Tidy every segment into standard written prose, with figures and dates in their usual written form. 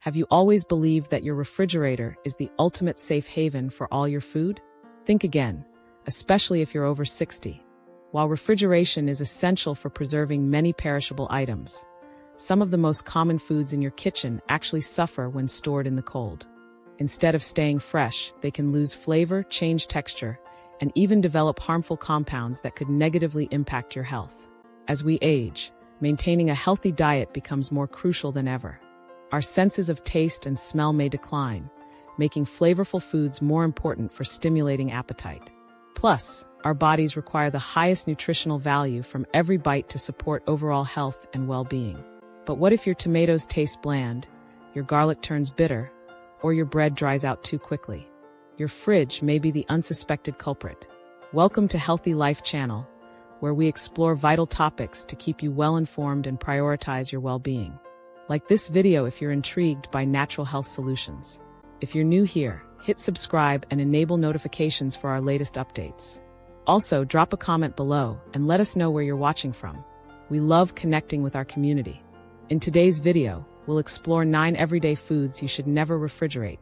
Have you always believed that your refrigerator is the ultimate safe haven for all your food? Think again, especially if you're over 60. While refrigeration is essential for preserving many perishable items, some of the most common foods in your kitchen actually suffer when stored in the cold. Instead of staying fresh, they can lose flavor, change texture, and even develop harmful compounds that could negatively impact your health. As we age, maintaining a healthy diet becomes more crucial than ever. Our senses of taste and smell may decline, making flavorful foods more important for stimulating appetite. Plus, our bodies require the highest nutritional value from every bite to support overall health and well-being. But what if your tomatoes taste bland, your garlic turns bitter, or your bread dries out too quickly? Your fridge may be the unsuspected culprit. Welcome to Healthy Life Channel, where we explore vital topics to keep you well-informed and prioritize your well-being. Like this video if you're intrigued by natural health solutions. If you're new here, hit subscribe and enable notifications for our latest updates. Also, drop a comment below and let us know where you're watching from. We love connecting with our community. In today's video, we'll explore 9 everyday foods you should never refrigerate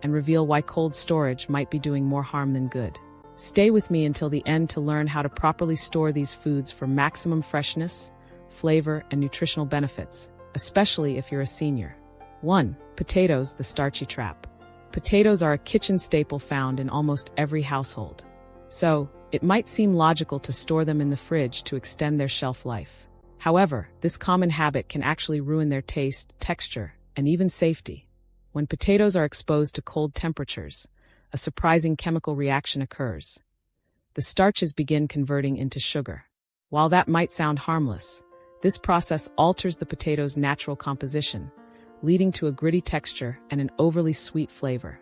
and reveal why cold storage might be doing more harm than good. Stay with me until the end to learn how to properly store these foods for maximum freshness, flavor, and nutritional benefits, especially if you're a senior. 1. Potatoes, the starchy trap. Potatoes are a kitchen staple found in almost every household. So, it might seem logical to store them in the fridge to extend their shelf life. However, this common habit can actually ruin their taste, texture, and even safety. When potatoes are exposed to cold temperatures, a surprising chemical reaction occurs. The starches begin converting into sugar. While that might sound harmless, this process alters the potato's natural composition, leading to a gritty texture and an overly sweet flavor,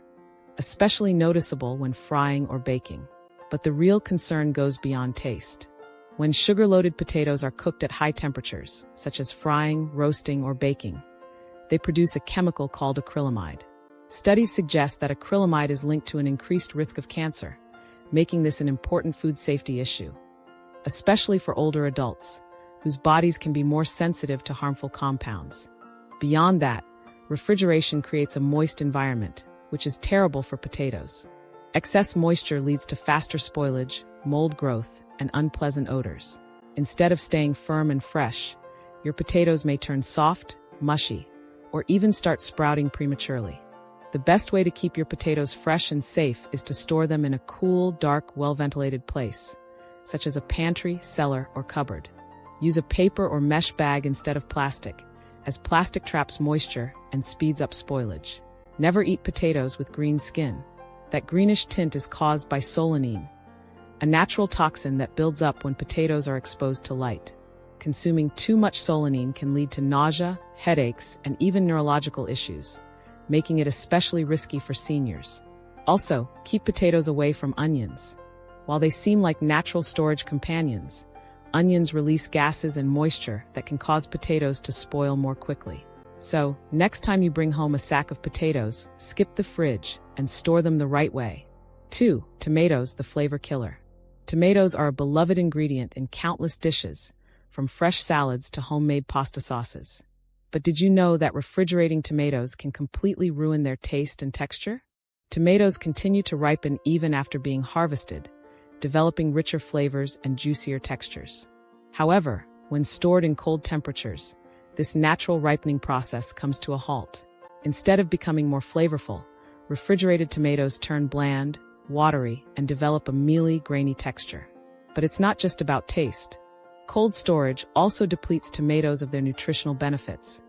especially noticeable when frying or baking. But the real concern goes beyond taste. When sugar-loaded potatoes are cooked at high temperatures, such as frying, roasting, or baking, they produce a chemical called acrylamide. Studies suggest that acrylamide is linked to an increased risk of cancer, making this an important food safety issue, especially for older adults, whose bodies can be more sensitive to harmful compounds. Beyond that, refrigeration creates a moist environment, which is terrible for potatoes. Excess moisture leads to faster spoilage, mold growth, and unpleasant odors. Instead of staying firm and fresh, your potatoes may turn soft, mushy, or even start sprouting prematurely. The best way to keep your potatoes fresh and safe is to store them in a cool, dark, well-ventilated place, such as a pantry, cellar, or cupboard. Use a paper or mesh bag instead of plastic, as plastic traps moisture and speeds up spoilage. Never eat potatoes with green skin. That greenish tint is caused by solanine, a natural toxin that builds up when potatoes are exposed to light. Consuming too much solanine can lead to nausea, headaches, and even neurological issues, making it especially risky for seniors. Also, keep potatoes away from onions. While they seem like natural storage companions, onions release gases and moisture that can cause potatoes to spoil more quickly. So, next time you bring home a sack of potatoes, skip the fridge and store them the right way. 2. Tomatoes, the flavor killer. Tomatoes are a beloved ingredient in countless dishes, from fresh salads to homemade pasta sauces. But did you know that refrigerating tomatoes can completely ruin their taste and texture? Tomatoes continue to ripen even after being harvested, developing richer flavors and juicier textures. However, when stored in cold temperatures, this natural ripening process comes to a halt. Instead of becoming more flavorful, refrigerated tomatoes turn bland, watery, and develop a mealy, grainy texture. But it's not just about taste. Cold storage also depletes tomatoes of their nutritional benefits,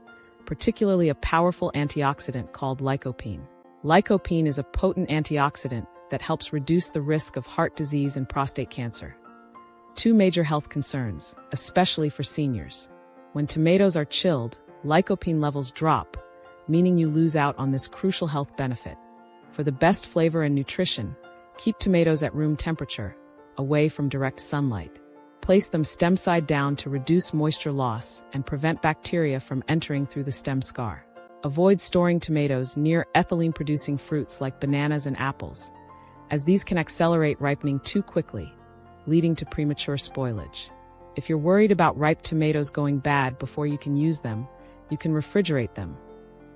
particularly a powerful antioxidant called lycopene. Lycopene is a potent antioxidant that helps reduce the risk of heart disease and prostate cancer. 2 major health concerns, especially for seniors. When tomatoes are chilled, lycopene levels drop, meaning you lose out on this crucial health benefit. For the best flavor and nutrition, keep tomatoes at room temperature, away from direct sunlight. Place them stem side down to reduce moisture loss and prevent bacteria from entering through the stem scar. Avoid storing tomatoes near ethylene-producing fruits like bananas and apples, as these can accelerate ripening too quickly, leading to premature spoilage. If you're worried about ripe tomatoes going bad before you can use them, you can refrigerate them.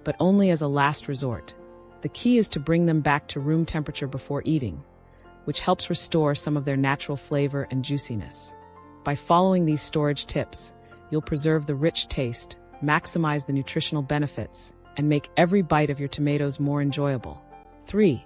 but only as a last resort. The key is to bring them back to room temperature before eating, which helps restore some of their natural flavor and juiciness. By following these storage tips, you'll preserve the rich taste, maximize the nutritional benefits, and make every bite of your tomatoes more enjoyable. 3.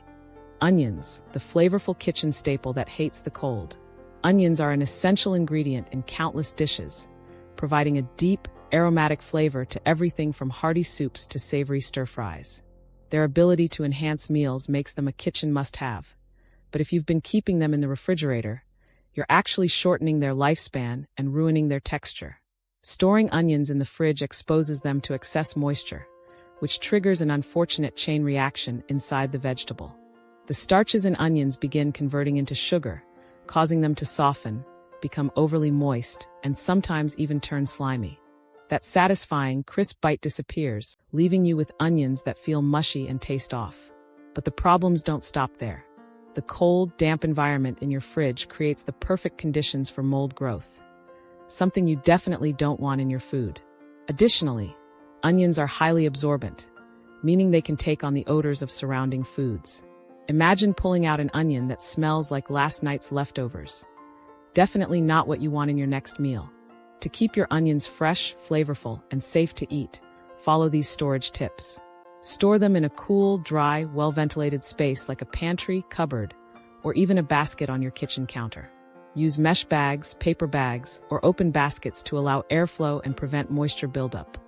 Onions, the flavorful kitchen staple that hates the cold. Onions are an essential ingredient in countless dishes, providing a deep, aromatic flavor to everything from hearty soups to savory stir-fries. Their ability to enhance meals makes them a kitchen must-have. But if you've been keeping them in the refrigerator, you're actually shortening their lifespan and ruining their texture. Storing onions in the fridge exposes them to excess moisture, which triggers an unfortunate chain reaction inside the vegetable. The starches in onions begin converting into sugar, causing them to soften, become overly moist, and sometimes even turn slimy. That satisfying, crisp bite disappears, leaving you with onions that feel mushy and taste off. But the problems don't stop there. The cold, damp environment in your fridge creates the perfect conditions for mold growth, something you definitely don't want in your food. Additionally, onions are highly absorbent, meaning they can take on the odors of surrounding foods. Imagine pulling out an onion that smells like last night's leftovers. Definitely not what you want in your next meal. To keep your onions fresh, flavorful, and safe to eat, follow these storage tips. Store them in a cool, dry, well-ventilated space like a pantry, cupboard, or even a basket on your kitchen counter. Use mesh bags, paper bags, or open baskets to allow airflow and prevent moisture buildup.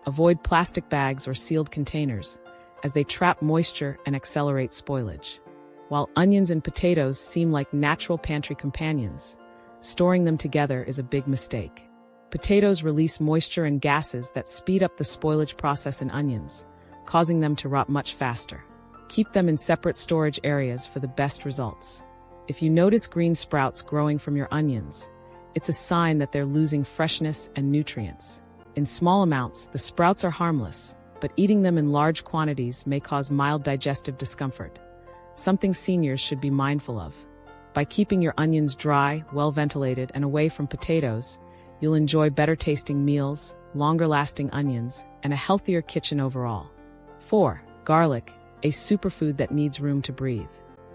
Avoid plastic bags or sealed containers, as they trap moisture and accelerate spoilage. While onions and potatoes seem like natural pantry companions, storing them together is a big mistake. Potatoes release moisture and gases that speed up the spoilage process in onions, causing them to rot much faster. Keep them in separate storage areas for the best results. If you notice green sprouts growing from your onions, it's a sign that they're losing freshness and nutrients. In small amounts, the sprouts are harmless, but eating them in large quantities may cause mild digestive discomfort, something seniors should be mindful of. By keeping your onions dry, well-ventilated, and away from potatoes, you'll enjoy better-tasting meals, longer-lasting onions, and a healthier kitchen overall. 4. Garlic, a superfood that needs room to breathe.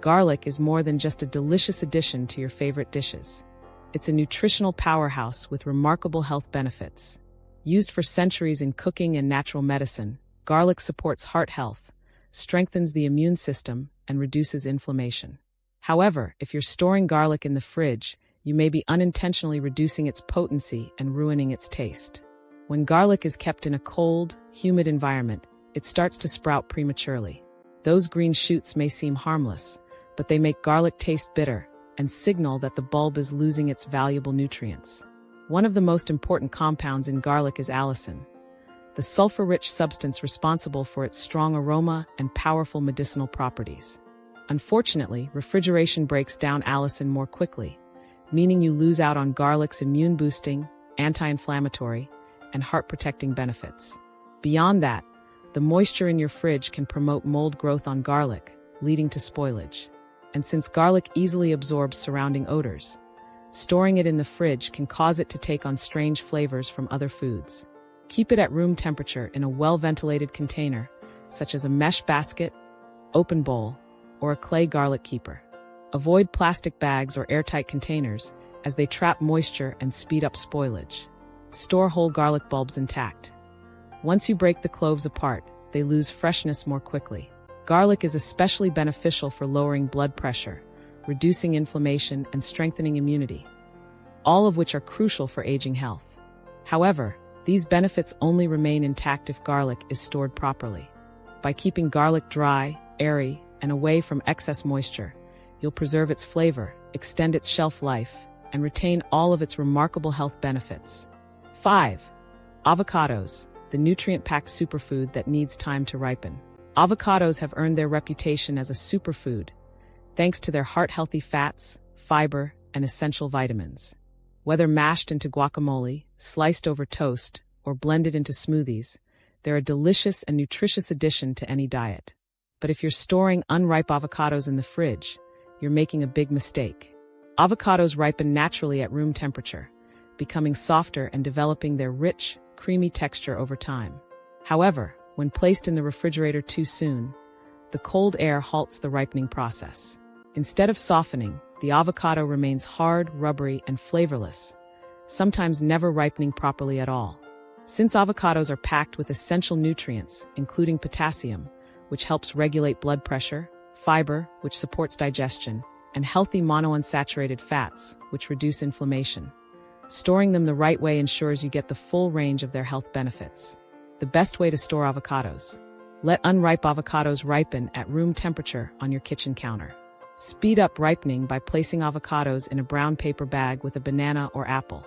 Garlic is more than just a delicious addition to your favorite dishes. It's a nutritional powerhouse with remarkable health benefits. Used for centuries in cooking and natural medicine, garlic supports heart health, strengthens the immune system, and reduces inflammation. However, if you're storing garlic in the fridge, you may be unintentionally reducing its potency and ruining its taste. When garlic is kept in a cold, humid environment, it starts to sprout prematurely. Those green shoots may seem harmless, but they make garlic taste bitter and signal that the bulb is losing its valuable nutrients. One of the most important compounds in garlic is allicin, the sulfur-rich substance responsible for its strong aroma and powerful medicinal properties. Unfortunately, refrigeration breaks down allicin more quickly, meaning you lose out on garlic's immune-boosting, anti-inflammatory, and heart-protecting benefits. Beyond that, the moisture in your fridge can promote mold growth on garlic, leading to spoilage. And since garlic easily absorbs surrounding odors, storing it in the fridge can cause it to take on strange flavors from other foods. Keep it at room temperature in a well-ventilated container, such as a mesh basket, open bowl, or a clay garlic keeper. Avoid plastic bags or airtight containers, as they trap moisture and speed up spoilage. Store whole garlic bulbs intact. Once you break the cloves apart, they lose freshness more quickly. Garlic is especially beneficial for lowering blood pressure, reducing inflammation, and strengthening immunity, all of which are crucial for aging health. However, these benefits only remain intact if garlic is stored properly. By keeping garlic dry, airy, and away from excess moisture, you'll preserve its flavor, extend its shelf life, and retain all of its remarkable health benefits. 5. Avocados, the nutrient-packed superfood that needs time to ripen. Avocados have earned their reputation as a superfood, thanks to their heart-healthy fats, fiber, and essential vitamins. Whether mashed into guacamole, sliced over toast, or blended into smoothies, they're a delicious and nutritious addition to any diet. But if you're storing unripe avocados in the fridge, you're making a big mistake. Avocados ripen naturally at room temperature, becoming softer and developing their rich, creamy texture over time. However, When placed in the refrigerator too soon, the cold air halts the ripening process. Instead of softening, the avocado remains hard, rubbery, and flavorless, sometimes never ripening properly at all. Since avocados are packed with essential nutrients, including potassium, which helps regulate blood pressure, fiber, which supports digestion, and healthy monounsaturated fats, which reduce inflammation, storing them the right way ensures you get the full range of their health benefits. The best way to store avocados. Let unripe avocados ripen at room temperature on your kitchen counter. Speed up ripening by placing avocados in a brown paper bag with a banana or apple.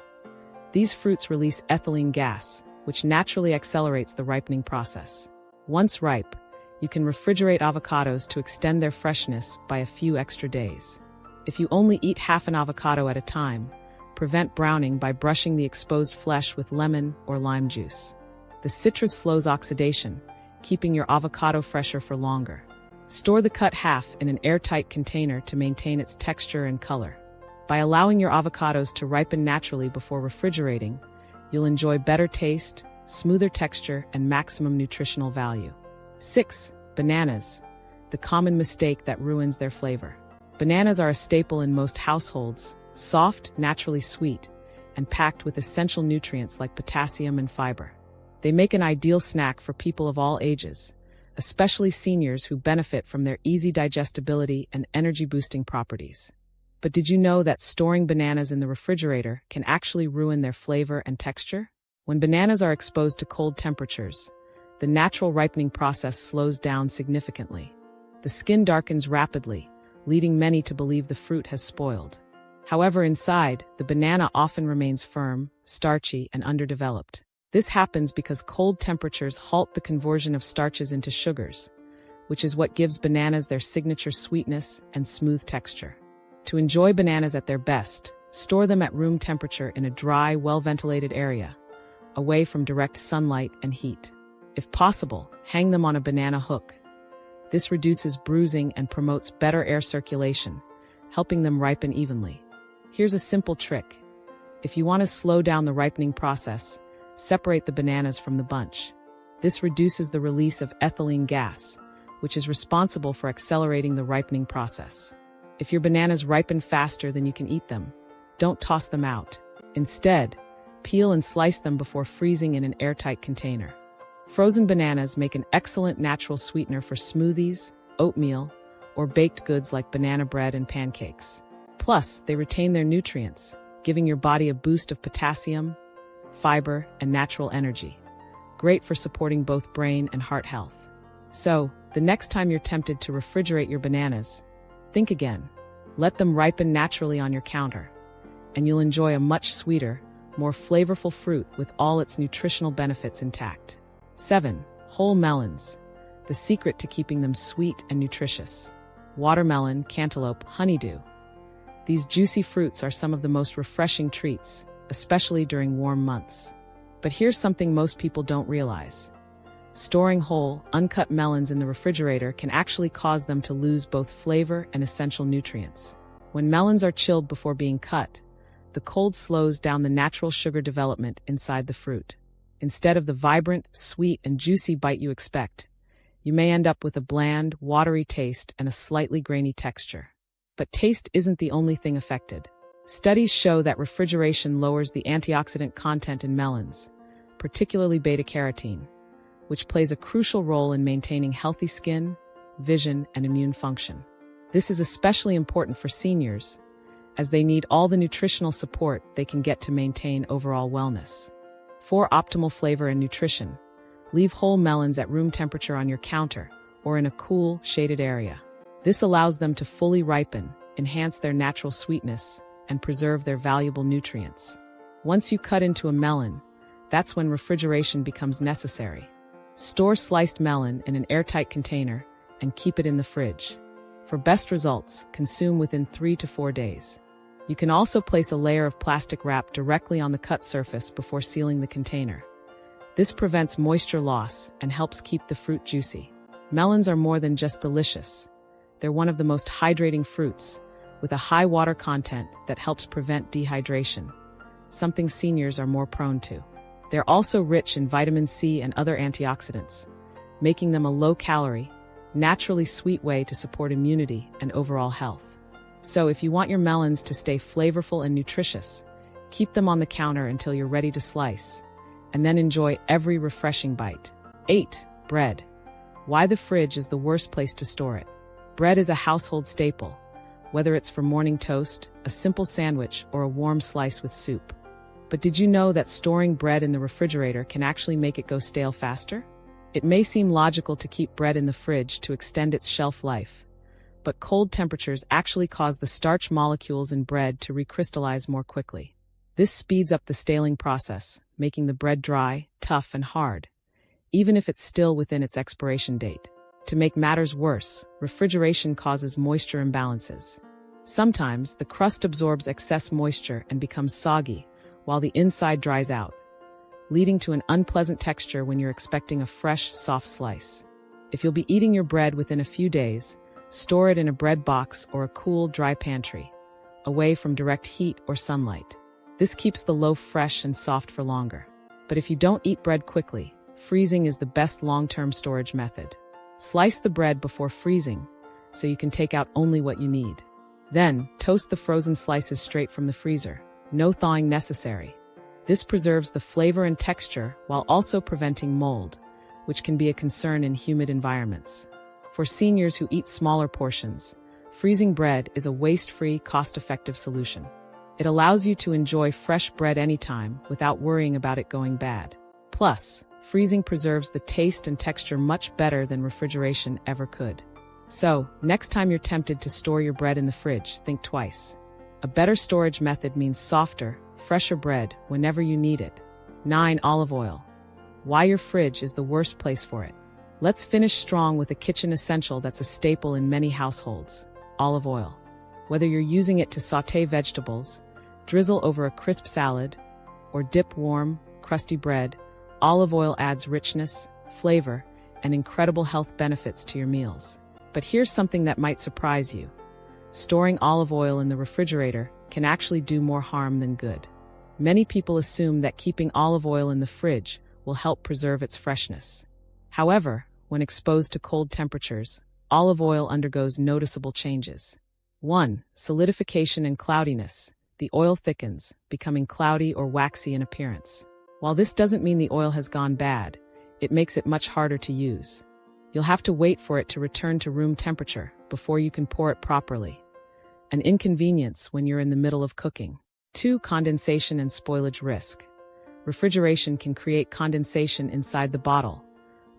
These fruits release ethylene gas, which naturally accelerates the ripening process. Once ripe, you can refrigerate avocados to extend their freshness by a few extra days. If you only eat half an avocado at a time, prevent browning by brushing the exposed flesh with lemon or lime juice. The citrus slows oxidation, keeping your avocado fresher for longer. Store the cut half in an airtight container to maintain its texture and color. By allowing your avocados to ripen naturally before refrigerating, you'll enjoy better taste, smoother texture, and maximum nutritional value. 6. Bananas. The common mistake that ruins their flavor. Bananas are a staple in most households, soft, naturally sweet, and packed with essential nutrients like potassium and fiber. They make an ideal snack for people of all ages, especially seniors who benefit from their easy digestibility and energy-boosting properties. But did you know that storing bananas in the refrigerator can actually ruin their flavor and texture? When bananas are exposed to cold temperatures, the natural ripening process slows down significantly. The skin darkens rapidly, leading many to believe the fruit has spoiled. However, inside, the banana often remains firm, starchy, and underdeveloped. This happens because cold temperatures halt the conversion of starches into sugars, which is what gives bananas their signature sweetness and smooth texture. To enjoy bananas at their best, store them at room temperature in a dry, well-ventilated area, away from direct sunlight and heat. If possible, hang them on a banana hook. This reduces bruising and promotes better air circulation, helping them ripen evenly. Here's a simple trick. If you want to slow down the ripening process, separate the bananas from the bunch. This reduces the release of ethylene gas, which is responsible for accelerating the ripening process. If your bananas ripen faster than you can eat them, don't toss them out. Instead, peel and slice them before freezing in an airtight container. Frozen bananas make an excellent natural sweetener for smoothies, oatmeal, or baked goods like banana bread and pancakes. Plus, they retain their nutrients, giving your body a boost of potassium, fiber, and natural energy. Great for supporting both brain and heart health. So, the next time you're tempted to refrigerate your bananas, think again. Let them ripen naturally on your counter, and you'll enjoy a much sweeter, more flavorful fruit with all its nutritional benefits intact. 7. Whole melons. The secret to keeping them sweet and nutritious. Watermelon, cantaloupe, honeydew. These juicy fruits are some of the most refreshing treats, especially during warm months. But here's something most people don't realize. Storing whole, uncut melons in the refrigerator can actually cause them to lose both flavor and essential nutrients. When melons are chilled before being cut, the cold slows down the natural sugar development inside the fruit. Instead of the vibrant, sweet, and juicy bite you expect, you may end up with a bland, watery taste and a slightly grainy texture. But taste isn't the only thing affected. Studies show that refrigeration lowers the antioxidant content in melons, particularly beta-carotene, which plays a crucial role in maintaining healthy skin, vision, and immune function. This is especially important for seniors, as they need all the nutritional support they can get to maintain overall wellness. For optimal flavor and nutrition, leave whole melons at room temperature on your counter or in a cool, shaded area. This allows them to fully ripen, enhance their natural sweetness, and preserve their valuable nutrients. Once you cut into a melon, that's when refrigeration becomes necessary. Store sliced melon in an airtight container and keep it in the fridge. For best results, consume within 3 to 4 days. You can also place a layer of plastic wrap directly on the cut surface before sealing the container. This prevents moisture loss and helps keep the fruit juicy. Melons are more than just delicious. They're one of the most hydrating fruits, with a high water content that helps prevent dehydration, something seniors are more prone to. They're also rich in vitamin C and other antioxidants, making them a low-calorie, naturally sweet way to support immunity and overall health. So if you want your melons to stay flavorful and nutritious, keep them on the counter until you're ready to slice, and then enjoy every refreshing bite. 8. Bread. Why the fridge is the worst place to store it. Bread is a household staple, whether it's for morning toast, a simple sandwich, or a warm slice with soup. But did you know that storing bread in the refrigerator can actually make it go stale faster? It may seem logical to keep bread in the fridge to extend its shelf life, but cold temperatures actually cause the starch molecules in bread to recrystallize more quickly. This speeds up the staling process, making the bread dry, tough, and hard, even if it's still within its expiration date. To make matters worse, refrigeration causes moisture imbalances. Sometimes, the crust absorbs excess moisture and becomes soggy, while the inside dries out, leading to an unpleasant texture when you're expecting a fresh, soft slice. If you'll be eating your bread within a few days, store it in a bread box or a cool, dry pantry, away from direct heat or sunlight. This keeps the loaf fresh and soft for longer. But if you don't eat bread quickly, freezing is the best long-term storage method. Slice the bread before freezing, so you can take out only what you need. Then, toast the frozen slices straight from the freezer. No thawing necessary. This preserves the flavor and texture while also preventing mold, which can be a concern in humid environments. For seniors who eat smaller portions, freezing bread is a waste-free, cost-effective solution. It allows you to enjoy fresh bread anytime without worrying about it going bad. Plus, freezing preserves the taste and texture much better than refrigeration ever could. So, next time you're tempted to store your bread in the fridge, think twice. A better storage method means softer, fresher bread whenever you need it. 9. Olive oil. Why your fridge is the worst place for it. Let's finish strong with a kitchen essential that's a staple in many households: olive oil. Whether you're using it to sauté vegetables, drizzle over a crisp salad, or dip warm, crusty bread, olive oil adds richness, flavor, and incredible health benefits to your meals. But here's something that might surprise you. Storing olive oil in the refrigerator can actually do more harm than good. Many people assume that keeping olive oil in the fridge will help preserve its freshness. However, when exposed to cold temperatures, olive oil undergoes noticeable changes. 1. Solidification and cloudiness. The oil thickens, becoming cloudy or waxy in appearance. While this doesn't mean the oil has gone bad, it makes it much harder to use. You'll have to wait for it to return to room temperature before you can pour it properly. An inconvenience when you're in the middle of cooking. 2. Condensation and spoilage risk. Refrigeration can create condensation inside the bottle,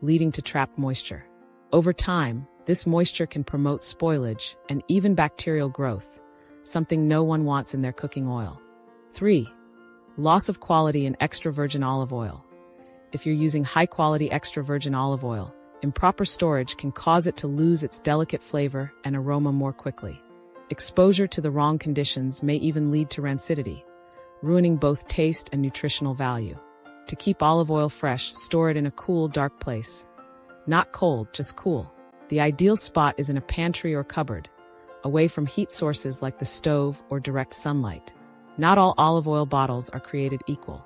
leading to trapped moisture. Over time, this moisture can promote spoilage and even bacterial growth, something no one wants in their cooking oil. 3. Loss of quality in extra virgin olive oil. If you're using high-quality extra virgin olive oil, improper storage can cause it to lose its delicate flavor and aroma more quickly. Exposure to the wrong conditions may even lead to rancidity, ruining both taste and nutritional value. To keep olive oil fresh, store it in a cool, dark place. Not cold, just cool. The ideal spot is in a pantry or cupboard, away from heat sources like the stove or direct sunlight. Not all olive oil bottles are created equal.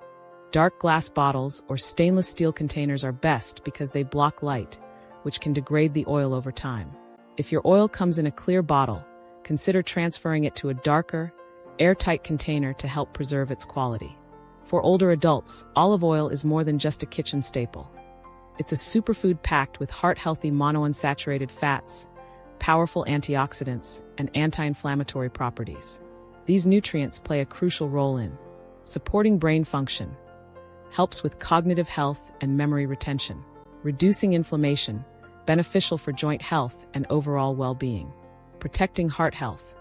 Dark glass bottles or stainless steel containers are best because they block light, which can degrade the oil over time. If your oil comes in a clear bottle, consider transferring it to a darker, airtight container to help preserve its quality. For older adults, olive oil is more than just a kitchen staple. It's a superfood packed with heart-healthy monounsaturated fats, powerful antioxidants, and anti-inflammatory properties. These nutrients play a crucial role in supporting brain function, helps with cognitive health and memory retention, reducing inflammation, beneficial for joint health and overall well-being, protecting heart health,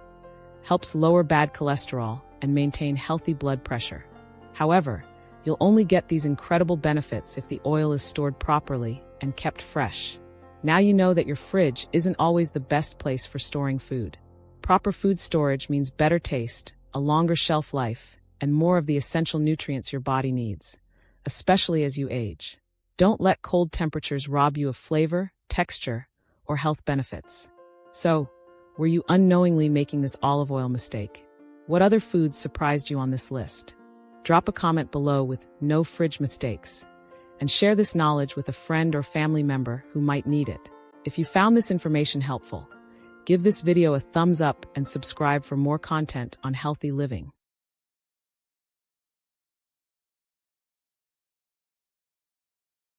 helps lower bad cholesterol and maintain healthy blood pressure. However, you'll only get these incredible benefits if the oil is stored properly and kept fresh. Now you know that your fridge isn't always the best place for storing food. Proper food storage means better taste, a longer shelf life, and more of the essential nutrients your body needs, especially as you age. Don't let cold temperatures rob you of flavor, texture, or health benefits. So, were you unknowingly making this olive oil mistake? What other foods surprised you on this list? Drop a comment below with "No fridge mistakes," and share this knowledge with a friend or family member who might need it. If you found this information helpful, give this video a thumbs up and subscribe for more content on healthy living.